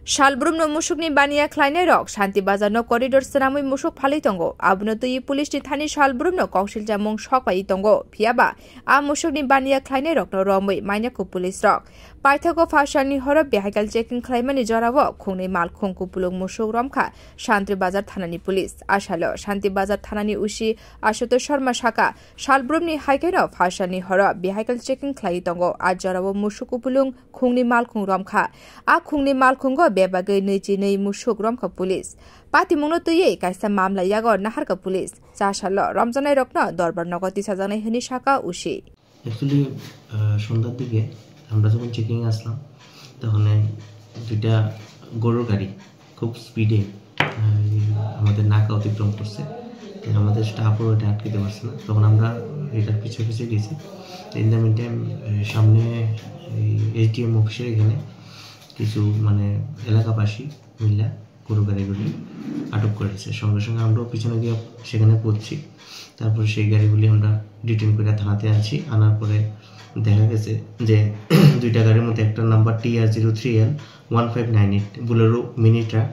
Shalbrumno musukni baniya khlainai rok Shanti Bazarno corridor senamui musuk phalai tongo abno tui police ni thani Shalbrumno kaushil jamung shokpai tongo phiaba a musukni baniya khlainai rok no romui mainako police rok paithago fashalni horo vehicle checking khlaimani jorawo khungni malkhung kupulung musuk romkha Shanti Bazar thanani police ashalo Shanti Bazar thanani usi Ashutosh Sharma shaka Shalbrumni haikeno fashalni horo vehicle checking khlai tongo a jorawo musuk kupulung khungni malkhung romkha a khungni malkhungo bebagai nei musuk romkha police pati mungno tuye kaisa mamla yago naharka police chashalo ramjanai rokno dorbar nagati sajanai hini shaka ushi actually সন্ধ্যার দিকে আমরা যখন checking আসলাম তখন দুইটা গরুর গাড়ি খুব স্পিডে আমাদের নাকা অতিক্রম করছে আমাদের স্টাফও এটা আটকাতে পারছে না তখন আমরা এটার পিছনে গেছি ইন দ্য মিন টাইম সামনে এটিএম অফিসের এখানে কিছু মানে এলাকাবাসী মিলে গরু গাড়িগুলি আটক করেছে সঙ্গে সঙ্গে আমরাও পিছনে গিয়ে সেখানে পৌঁছি তারপর সেই গাড়িগুলি আমরা ডিটেইন করে থানাতে আনছি আনার পরে দেখা গেছে যে দুইটা গাড়ির মধ্যে একটা number TR03L 1598 Bolero mini truck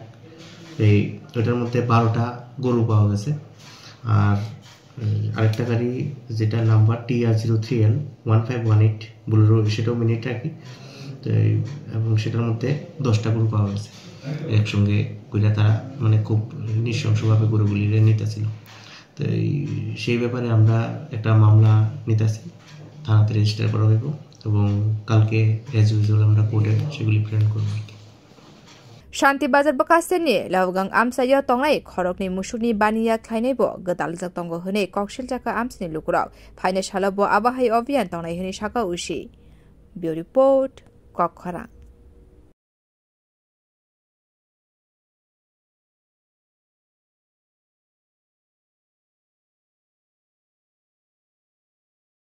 এই ওটার মধ্যে 12টা গরু পাওয়া গেছে আর আরেকটা গাড়ি যেটা নাম্বার TR03L 1518 বুলেরো সেটাও মিনি ট্রাকই এবং সেটার মধ্যে 10টা গরু পাওয়া গেছে একসঙ্গে কইরা তারা মানে খুব নৃশংসভাবে গরুগুলি নিতেছিল তো সেই ব্যাপারে আমরা একটা মামলা নিতেছি থানাতে রেজিস্টার করা হইব এবং কালকে অ্যাজ ইউজুয়াল আমরা কোর্টে সেগুলি প্রেরণ করব Shanti Bazar bakaseni lawgang amsayo tongai khorokni musukni baniya khlainai bo gadal jak tongo hone kokshil jaka amsni lukurau phaine shalabo abahai obyan tongnai hini shaka ushi Bureau Report Kokhara